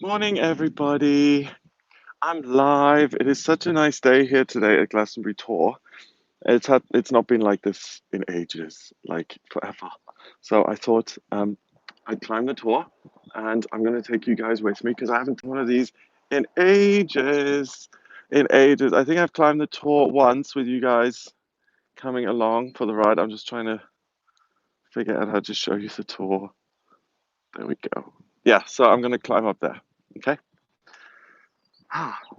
Morning, everybody. I'm live. It is such a nice day here today at Glastonbury Tor. It's not been like this in ages, like forever. So I thought I'd climb the Tor, and I'm gonna take you guys with me because I haven't done one of these in ages. In ages. I think I've climbed the Tor once with you guys coming along for the ride. I'm just trying to figure out how to show you the Tor. There we go. Yeah, so I'm gonna climb up there. Okay.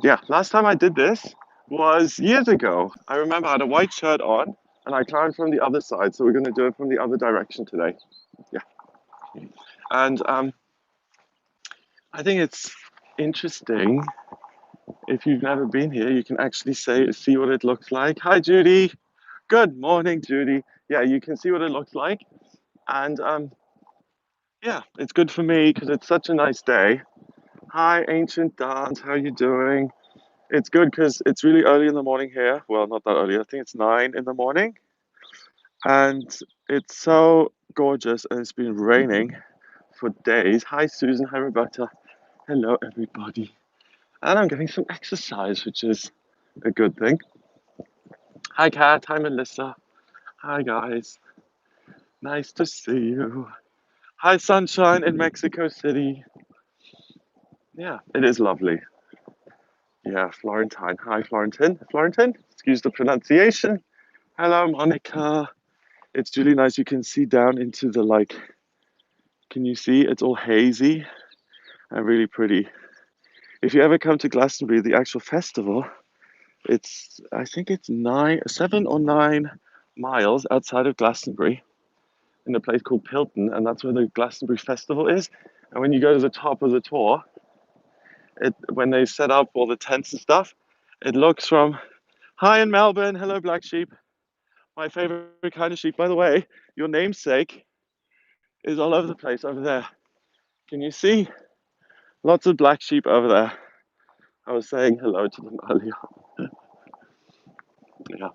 Yeah, last time I did this was years ago. I remember I had a white shirt on and I climbed from the other side. So we're going to do it from the other direction today. Yeah. And I think it's interesting. If you've never been here, you can actually see what it looks like. Hi, Judy. Good morning, Judy. Yeah, you can see what it looks like. And yeah, it's good for me because it's such a nice day. Hi, Ancient Dance. How you doing? It's good because it's really early in the morning here. Well, not that early. I think it's 9 in the morning. And it's so gorgeous. And it's been raining for days. Hi, Susan. Hi, Roberta. Hello, everybody. And I'm getting some exercise, which is a good thing. Hi, Kat. Hi, Melissa. Hi, guys. Nice to see you. Hi, sunshine in Mexico City. Yeah, it is lovely. Yeah, Florentine. Hi, Florentine. Florentine, excuse the pronunciation. Hello, Monica. It's really nice. You can see down into the can you see? It's all hazy and really pretty. If you ever come to Glastonbury, the actual festival, I think it's 7 or 9 miles outside of Glastonbury in a place called Pilton, and that's where the Glastonbury Festival is. And when you go to the top of the Tor, when they set up all the tents and stuff, it looks from, hi in Melbourne, hello Black Sheep, my favorite kind of sheep. By the way, your namesake is all over the place over there. Can you see? Lots of black sheep over there. I was saying hello to them earlier. Yeah.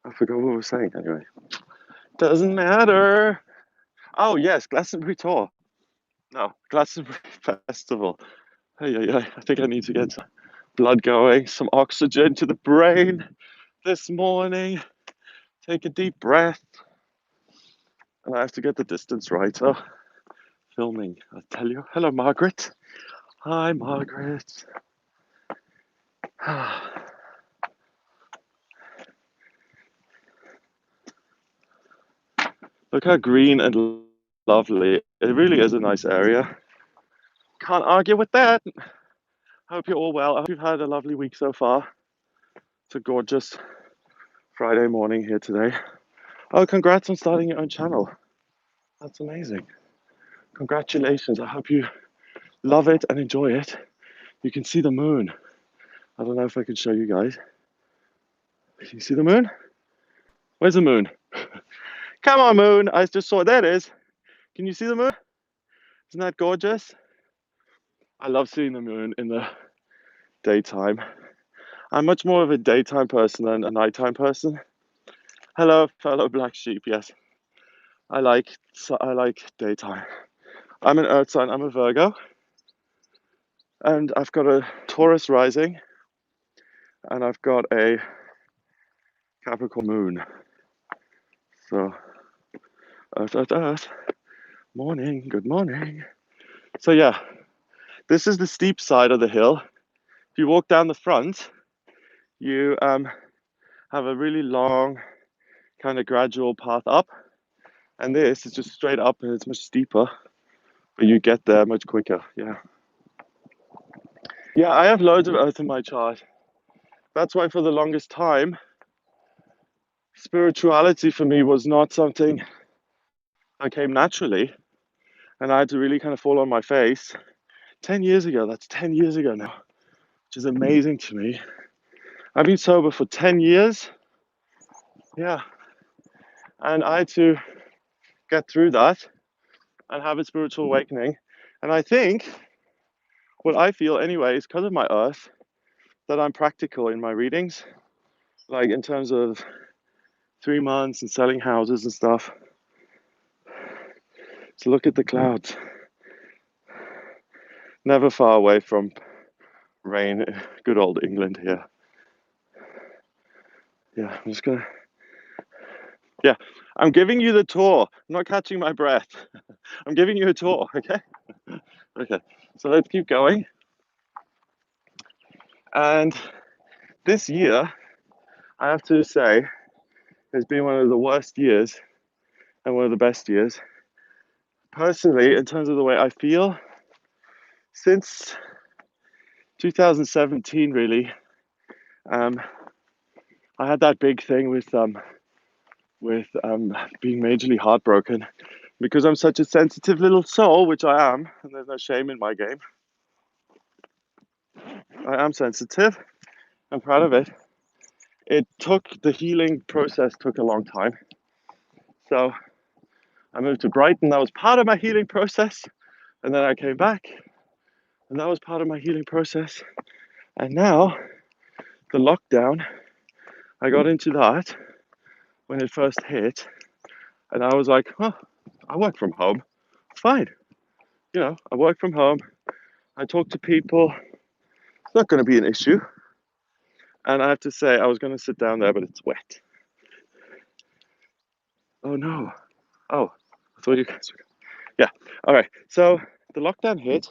I forgot what we were saying anyway. Doesn't matter. Oh yes, Glastonbury Tour. No, Glastonbury Festival. Hey, hey, hey. I think I need to get some blood going, some oxygen to the brain this morning. Take a deep breath. And I have to get the distance right. So filming, I tell you. Hello, Margaret. Hi, Margaret. Look how green and lovely. It really is a nice area. Can't argue with that. Hope you're all well. I hope you've had a lovely week so far. It's a gorgeous Friday morning here today. Oh, congrats on starting your own channel. That's amazing. Congratulations. I hope you love it and enjoy it. You can see the moon. I don't know if I can show you guys. Can you see the moon? Where's the moon? Come on, moon. I just saw it. There it is. Can you see the moon? Isn't that gorgeous? I love seeing the moon in the daytime. I'm much more of a daytime person than a nighttime person. Hello, fellow black sheep. Yes, I like daytime. I'm an Earth sign. I'm a Virgo, and I've got a Taurus rising, and I've got a Capricorn moon. So, Earth, Earth, Earth. Morning. Good morning. So yeah, this is the steep side of the hill. If you walk down the front, you have a really long, kind of gradual path up, and this is just straight up, and it's much steeper, but you get there much quicker. Yeah. Yeah, I have loads of Earth in my chart. That's why for the longest time, spirituality for me was not something that came naturally. And I had to really kind of fall on my face 10 years ago. That's 10 years ago now, which is amazing to me. I've been sober for 10 years. Yeah. And I had to get through that and have a spiritual awakening. And I think what I feel anyway is because of my Earth that I'm practical in my readings, like in terms of 3 months and selling houses and stuff. So look at the clouds. Never far away from rain, good old England here. Yeah, I'm just gonna, yeah, I'm giving you the tour. I'm not catching my breath. I'm giving you a tour, okay? Okay, so let's keep going. And this year, I have to say, has been one of the worst years and one of the best years. Personally, in terms of the way I feel, since 2017, really, I had that big thing with being majorly heartbroken because I'm such a sensitive little soul, which I am, and there's no shame in my game. I am sensitive. I'm proud of it. The healing process took a long time. So I moved to Brighton. That was part of my healing process. And then I came back, and that was part of my healing process. And now, the lockdown, I got into that when it first hit. And I was like, huh, I work from home. Fine. You know, I work from home. I talk to people. It's not going to be an issue. And I have to say, I was going to sit down there, but it's wet. Oh no. Oh, I thought you guys were. Yeah. All right. So the lockdown hit,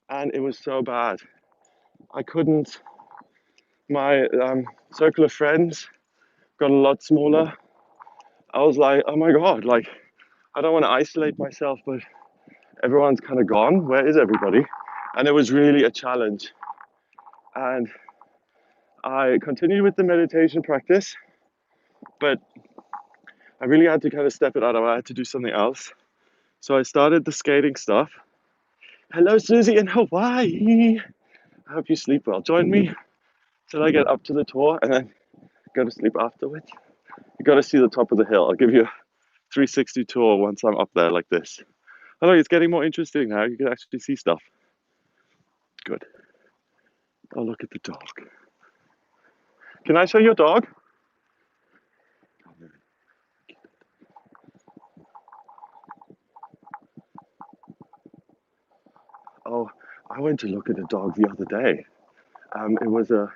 and it was so bad. I couldn't. My circle of friends got a lot smaller. I was like, oh my God, like, I don't want to isolate myself, but everyone's kind of gone. Where is everybody? And it was really a challenge. And I continued with the meditation practice, but I really had to kind of step it out. I had to do something else. So I started the skating stuff. Hello, Susie in Hawaii. I hope you sleep well. Join me till I get up to the tour and then go to sleep afterwards. You got to see the top of the hill. I'll give you a 360 tour once I'm up there like this. Oh, it's getting more interesting now. You can actually see stuff. Good. Oh, look at the dog. Can I show your dog? Oh, I went to look at a dog the other day. It was a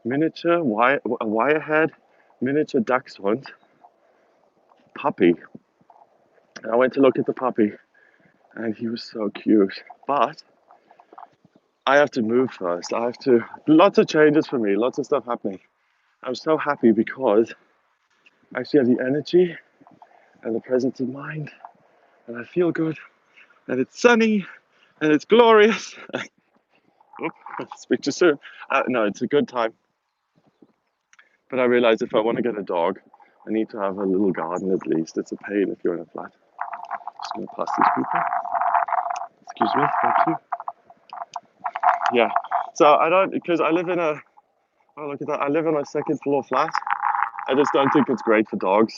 wirehead miniature dachshund puppy. And I went to look at the puppy, and he was so cute. But I have to move first. Lots of changes for me, lots of stuff happening. I'm so happy because I actually have the energy and the presence of mind, and I feel good, and it's sunny, and it's glorious. Oop, speak too soon. No, it's a good time. But I realize if I want to get a dog, I need to have a little garden at least. It's a pain if you're in a flat. Just gonna pass these people. Excuse me, thank you. Yeah. So I don't because I live in a. Oh, look at that! I live in a second floor flat. I just don't think it's great for dogs.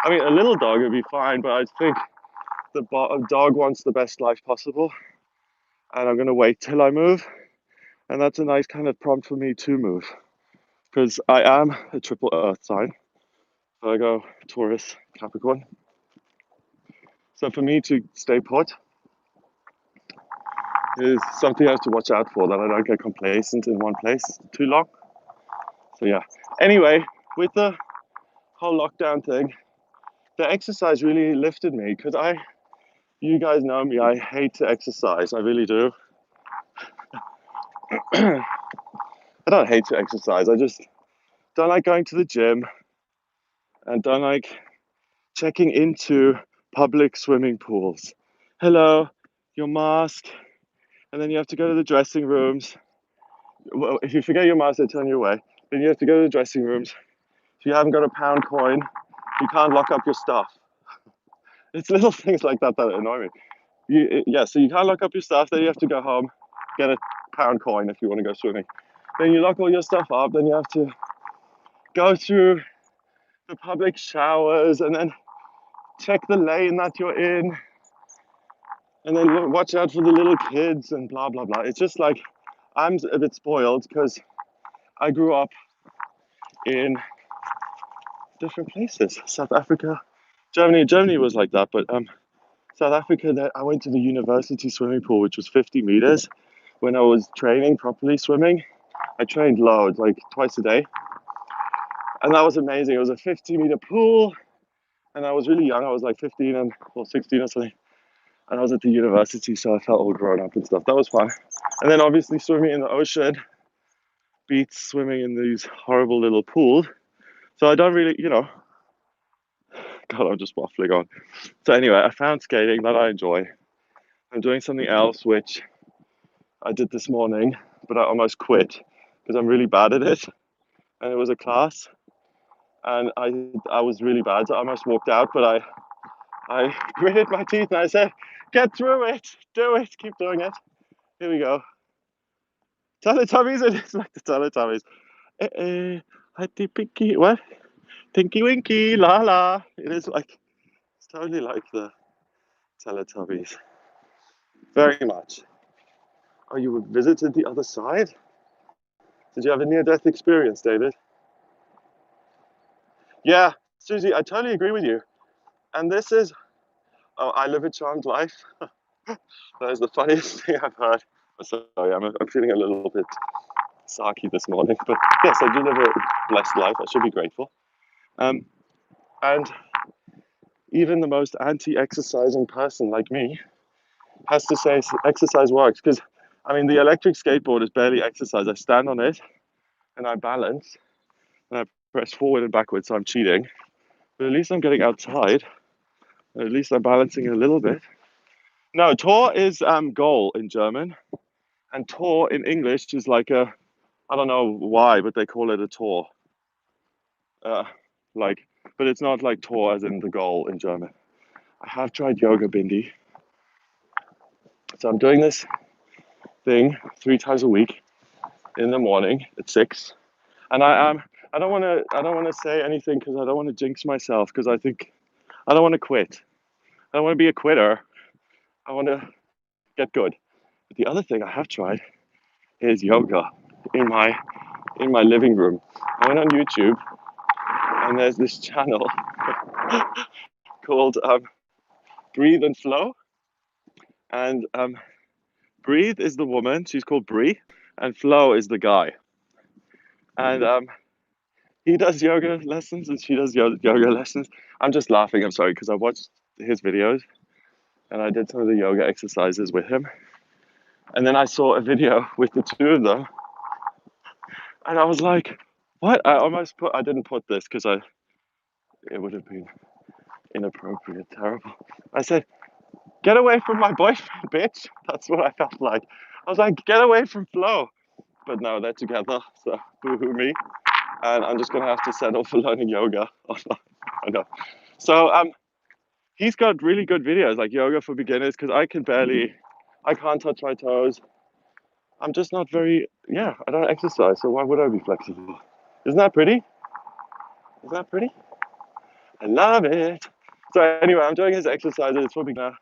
I mean, a little dog would be fine, but I think a dog wants the best life possible, and I'm gonna wait till I move. And that's a nice kind of prompt for me to move because I am a triple Earth sign. Virgo, Taurus, Capricorn. So for me to stay put is something I have to watch out for, that I don't get complacent in one place too long. So yeah. Anyway, with the whole lockdown thing, the exercise really lifted me because you guys know me, I hate to exercise. I really do. I don't hate to exercise. I just don't like going to the gym and don't like checking into public swimming pools. Hello, your mask, and then you have to go to the dressing rooms. Well, if you forget your mask, they turn you away. Then you have to go to the dressing rooms. If you haven't got a pound coin, you can't lock up your stuff. It's little things like that that annoy me. So you can't lock up your stuff. Then you have to go home, get a pound coin if you want to go swimming. Then you lock all your stuff up. Then you have to go through the public showers and then check the lane that you're in, and then watch out for the little kids and blah blah blah. It's just like I'm a bit spoiled because I grew up in different places. South Africa, Germany. Germany was like that, but South Africa, I went to the university swimming pool, which was 50 meters. When I was training properly swimming, I trained loads, like twice a day. And that was amazing. It was a 50-meter pool. And I was really young. I was like 15 or 16 or something. And I was at the university, so I felt all grown up and stuff. That was fun. And then obviously swimming in the ocean beats swimming in these horrible little pools. So I don't really, God, I'm just waffling on. So anyway, I found skating that I enjoy. I'm doing something else, which I did this morning, but I almost quit because I'm really bad at it. And it was a class, and I was really bad, so I almost walked out, but I gritted my teeth and I said, "Get through it, do it, keep doing it." Here we go. Teletubbies, it is like the Teletubbies. Hitty pinky, what? Tinky winky, la la. It is like, it's totally like the Teletubbies. Very much. Oh, you visited the other side? Did you have a near-death experience, David? Yeah, Susie, I totally agree with you. And this is, oh, I live a charmed life. That is the funniest thing I've heard. I'm sorry, I'm feeling a little bit sarky this morning, but yes, I do live a blessed life. I should be grateful. And even the most anti-exercising person like me has to say exercise works because, I mean, the electric skateboard is barely exercise. I stand on it and I balance and I press forward and backwards, so I'm cheating. But at least I'm getting outside. And at least I'm balancing a little bit. No, Tor is goal in German, and Tor in English is like a, I don't know why, but they call it a Tor. Uh, like, but it's not like Tor as in the goal in German. I have tried yoga bindi, so I'm doing this thing 3 times a week in the morning at 6. And I don't want to say anything because I don't want to jinx myself because I think I don't want to quit. I don't want to be a quitter. I want to get good. But the other thing I have tried is yoga in my living room. I went on YouTube and there's this channel called Breathe and Flow. And Breathe is the woman, she's called Bree, and Flow is the guy. And he does yoga lessons and she does yoga lessons. I'm just laughing, I'm sorry, because I watched his videos and I did some of the yoga exercises with him. And then I saw a video with the two of them and I was like, what? I didn't put this because it would have been inappropriate, terrible. I said, get away from my boyfriend, bitch. That's what I felt like. I was like, get away from Flo. But no, they're together, so boo-hoo me. And I'm just gonna have to settle for learning yoga. I know. So he's got really good videos like yoga for beginners because I can't touch my toes. I'm just not very, yeah, I don't exercise, so why would I be flexible? Isn't that pretty? Isn't that pretty? I love it. So anyway, I'm doing his exercises for beginner,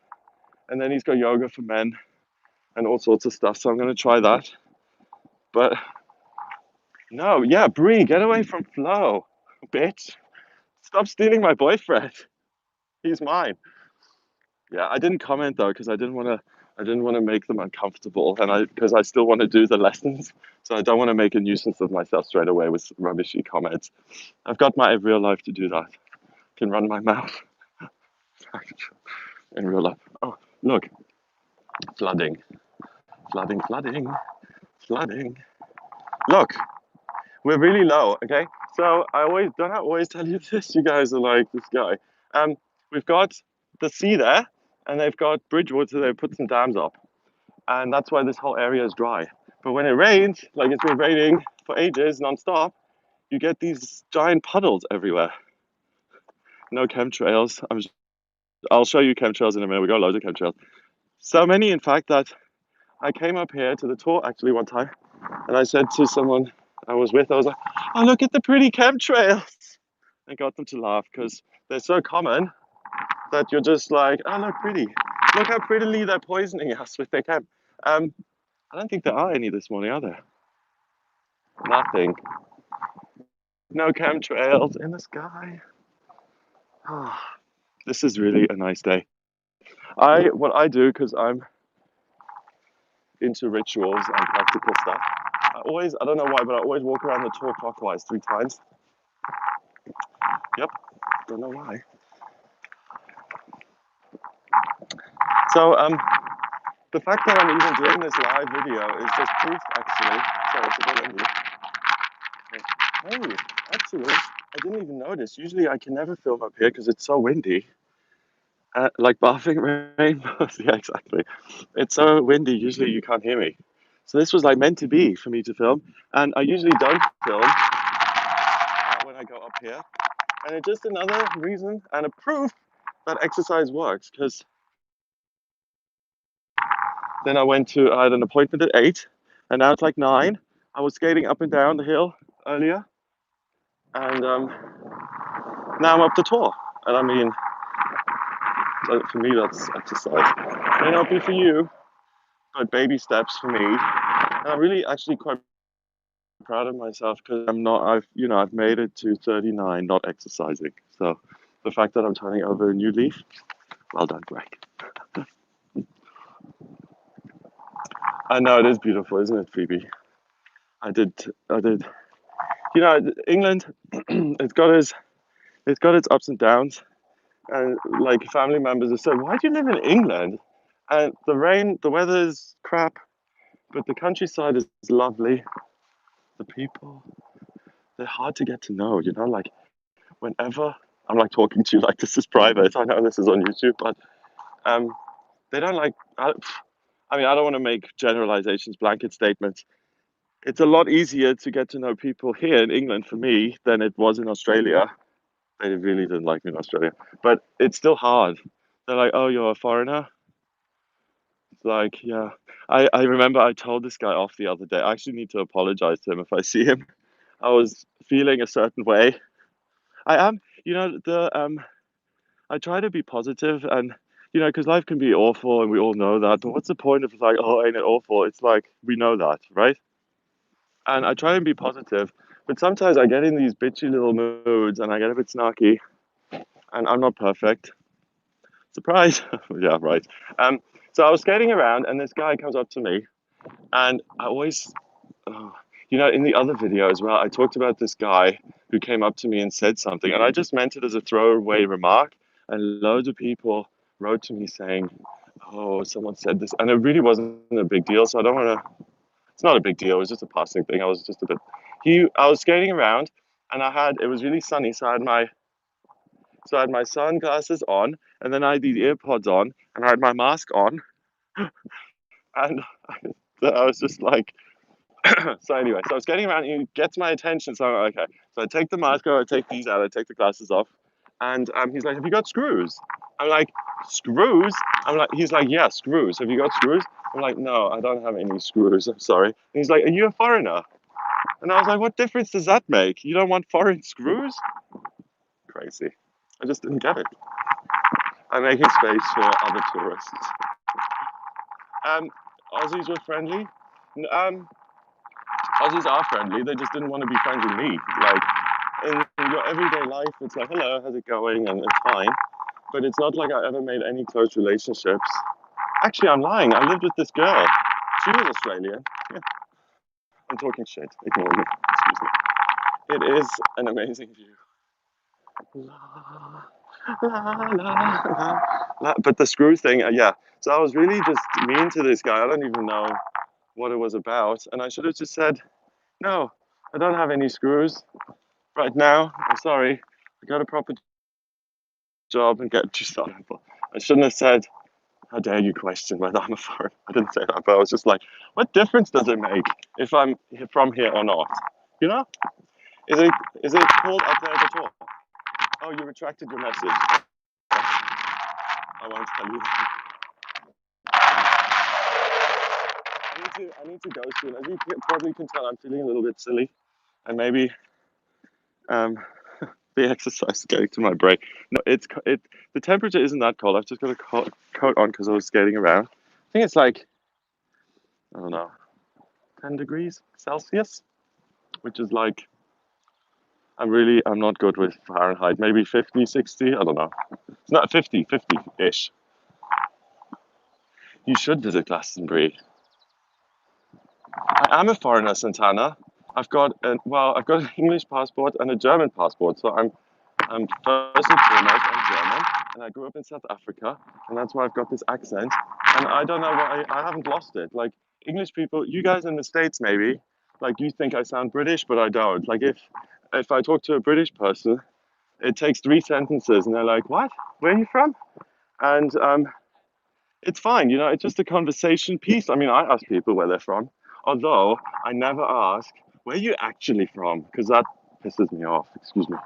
and then he's got yoga for men and all sorts of stuff. So I'm gonna try that. But no, yeah, Bree, get away from Flo, bitch. Stop stealing my boyfriend. He's mine. Yeah, I didn't comment though because I didn't want to make them uncomfortable, and because I still want to do the lessons, so I don't want to make a nuisance of myself straight away with rubbishy comments. I've got my real life to do that. I can run my mouth in real life. Oh, look, flooding, flooding, flooding, flooding. Look, we're really low. Okay, so I always tell you this. You guys are like this guy. Um, we've got the sea there, and they've got Bridgewater. So they put some dams up. And that's why this whole area is dry. But when it rains, like it's been raining for ages non-stop, you get these giant puddles everywhere. No chemtrails. I'll show you chemtrails in a minute. We got loads of chemtrails. So many, in fact, that I came up here to the tour actually one time, and I said to someone I was with, I was like, "Oh, look at the pretty chemtrails!" I got them to laugh because they're so common that you're just like, "Oh, look pretty! Look how prettily they're poisoning us with their chem." I don't think there are any this morning, are there? Nothing. No chemtrails in the sky. Ah, this is really a nice day. What I do, because I'm into rituals and practical stuff, I don't know why, but I always walk around the tour clockwise 3 times. Yep, don't know why. So the fact that I'm even doing this live video is just proof, actually. Sorry, it's a bit windy. Oh, actually, I didn't even notice. Usually I can never film up here because it's so windy. Like bathing rainbows. Yeah, exactly. It's so windy, usually you can't hear me. So this was like meant to be for me to film. And I usually don't film when I go up here. And it's just another reason and a proof that exercise works. Because then I had an appointment at 8, and now it's like 9. I was skating up and down the hill earlier, and now I'm up the tour. And I mean, for me, that's exercise. May not be for you, but baby steps for me. And I'm really actually quite proud of myself because I've made it to 39 not exercising. So the fact that I'm turning over a new leaf, well done, Greg. I know it is beautiful, isn't it, Phoebe? I did. England, it's got its ups and downs, and like family members have said, "Why do you live in England?" And the weather is crap, but the countryside is lovely. The people, they're hard to get to know. Like whenever I'm like talking to you, like this is private. I know this is on YouTube, but um, they don't like. I mean, I don't want to make generalizations, blanket statements. It's a lot easier to get to know people here in England for me than it was in Australia. They really didn't like me in Australia, but it's still hard. They're like, "Oh, you're a foreigner." It's like, yeah. I remember I told this guy off the other day. I actually need to apologize to him if I see him. I was feeling a certain way. I am, I try to be positive and, because life can be awful and we all know that. But what's the point of like, oh, ain't it awful? It's like, we know that, right? And I try and be positive, but sometimes I get in these bitchy little moods and I get a bit snarky and I'm not perfect. Surprise. Yeah, right. So I was skating around and this guy comes up to me and I always, oh, in the other video as well, I talked about this guy who came up to me and said something, and I just meant it as a throwaway remark. And loads of people wrote to me saying, "Oh, someone said this," and it really wasn't a big deal. So I don't want to. It's not a big deal. It was just a passing thing. I was just a bit. I was skating around, and it was really sunny, so I had my sunglasses on, and then I had these earpods on, and I had my mask on, and I was just like. So anyway, so I was getting around, and he gets my attention. So I'm like, okay, so I take the mask off, I take these out, I take the glasses off, and he's like, "Have you got screws?" I'm like, "Screws?" He's like, "Yeah, screws. Have you got screws?" I'm like, "No, I don't have any screws. I'm sorry." And he's like, "Are you a foreigner?" And I was like, "What difference does that make? You don't want foreign screws?" Crazy. I just didn't get it. I'm making space for other tourists. Um, Aussies were friendly. Aussies are friendly. They just didn't want to be friends with me. Like in your everyday life, it's like, "Hello, how's it going?" and it's fine. But it's not like I ever made any close relationships. Actually, I'm lying. I lived with this girl. She was Australian. Yeah, I'm talking shit. Ignore me. Excuse me. It is an amazing view. La, la, la, la, la. But the screw thing, yeah. So I was really just mean to this guy. I don't even know what it was about. And I should have just said, "No, I don't have any screws right now. I'm sorry. I got a proper job and get just on." I shouldn't have said, "How dare you question whether I'm a foreigner?" I didn't say that, but I was just like, what difference does it make if I'm from here or not? You know? Is it cold out there at all? Oh, you retracted your message. I won't tell you. I need to go soon. As you probably can tell, I'm feeling a little bit silly, and maybe um, the exercise is getting to my brain. No, the temperature isn't that cold. I've just got a coat on because I was skating around. I think it's like, I don't know, 10 degrees Celsius, which is like, I'm not good with Fahrenheit. Maybe 50, 60, I don't know. It's not 50, 50-ish. You should visit Glastonbury. I am a foreigner, Santana. I've got an English passport and a German passport. So I'm first and foremost, I'm German, and I grew up in South Africa, and that's why I've got this accent. And I don't know why I haven't lost it. Like English people, you guys in the States maybe, like you think I sound British, but I don't. Like if I talk to a British person, it takes 3 sentences, and they're like, "What? Where are you from?" And it's fine, it's just a conversation piece. I mean, I ask people where they're from, although I never ask where you actually from, because that pisses me off. Excuse me,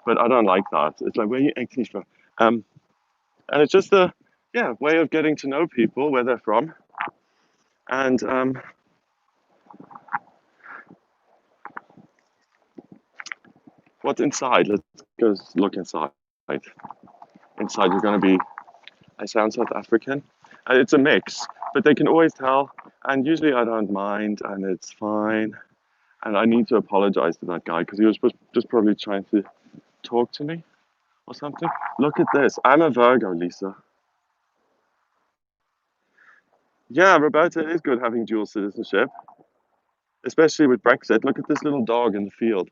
but I don't like that. It's like where you actually from, um, and it's just a way of getting to know people where they're from, and what's inside. Let's go look inside. Inside, you're gonna be. I sound South African. It's a mix, but they can always tell, and usually I don't mind, and it's fine. And I need to apologize to that guy because he was just probably trying to talk to me or something. Look at this. I'm a Virgo, Lisa. Yeah, Roberta, it is good having dual citizenship, especially with Brexit. Look at this little dog in the field,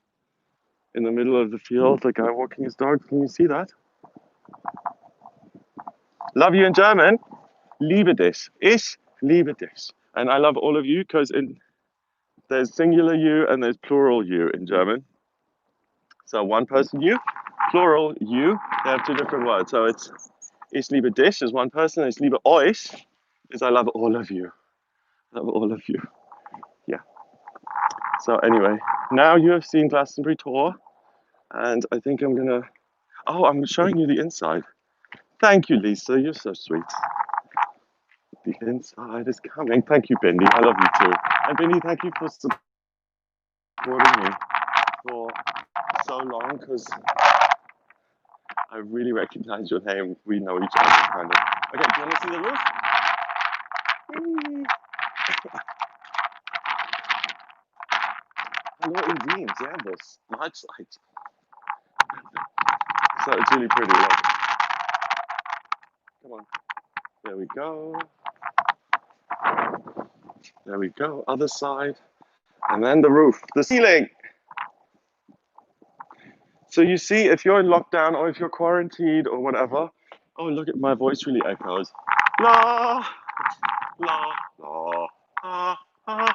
in the middle of the field, the guy walking his dog. Can you see that? Love you in German. Liebe dich. Ich liebe dich. And I love all of you because there's singular you and there's plural you in German. So one person you, plural you. They have two different words. So it's Ich liebe dich is one person. Ich liebe euch is I love all of you. I love all of you. Yeah. So anyway, now you have seen Glastonbury Tour, and I think I'm gonna. Oh, I'm showing you the inside. Thank you, Lisa. You're so sweet. The inside is coming. Thank you, Bindi. I love you too. And Bindi, thank you for supporting me for so long because I really recognize your name. We know each other, kind of. Okay, do you want to see the roof? Hallo in Wien, Servus, Mahlzeit. So it's really pretty. Look. Come on. There we go. There we go. Other side. And then the roof, the ceiling. So you see, if you're in lockdown or if you're quarantined or whatever, oh, look at my voice really echoes. La, la, la, ah, ah.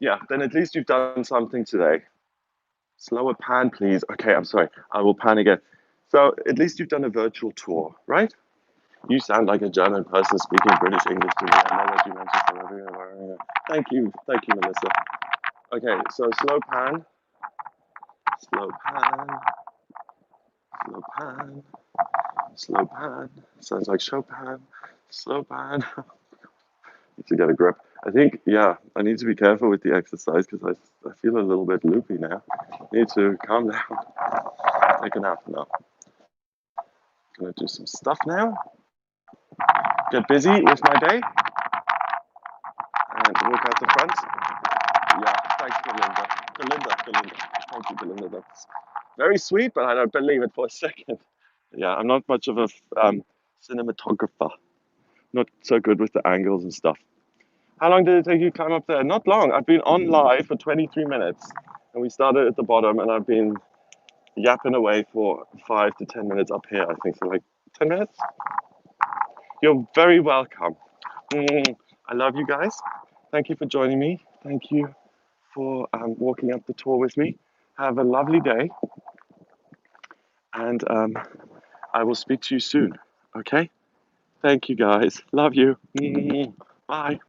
Yeah, then at least you've done something today. Slower pan, please. Okay, I'm sorry. I will pan again. So at least you've done a virtual tour, right? You sound like a German person speaking British English to me. I know what you mentioned. Thank you, Melissa. Okay, so slow pan, slow pan, slow pan, slow pan. Sounds like Chopin. Slow pan. Need to get a grip. I think, yeah, I need to be careful with the exercise because I feel a little bit loopy now. Need to calm down. Take a nap now. Gonna do some stuff now. Get busy with my day. And walk out the front. Yeah, thanks, Belinda. Belinda. Thank you, Belinda. That's very sweet, but I don't believe it for a second. Yeah, I'm not much of a cinematographer. Not so good with the angles and stuff. How long did it take you to climb up there? Not long. I've been on live for 23 minutes, and we started at the bottom, and I've been yapping away for 5 to 10 minutes up here. I think so, like 10 minutes. You're very welcome. I love you guys. Thank you for joining me. Thank you for walking up the tour with me. Have a lovely day, and I will speak to you soon. Okay? Thank you, guys. Love you. Bye.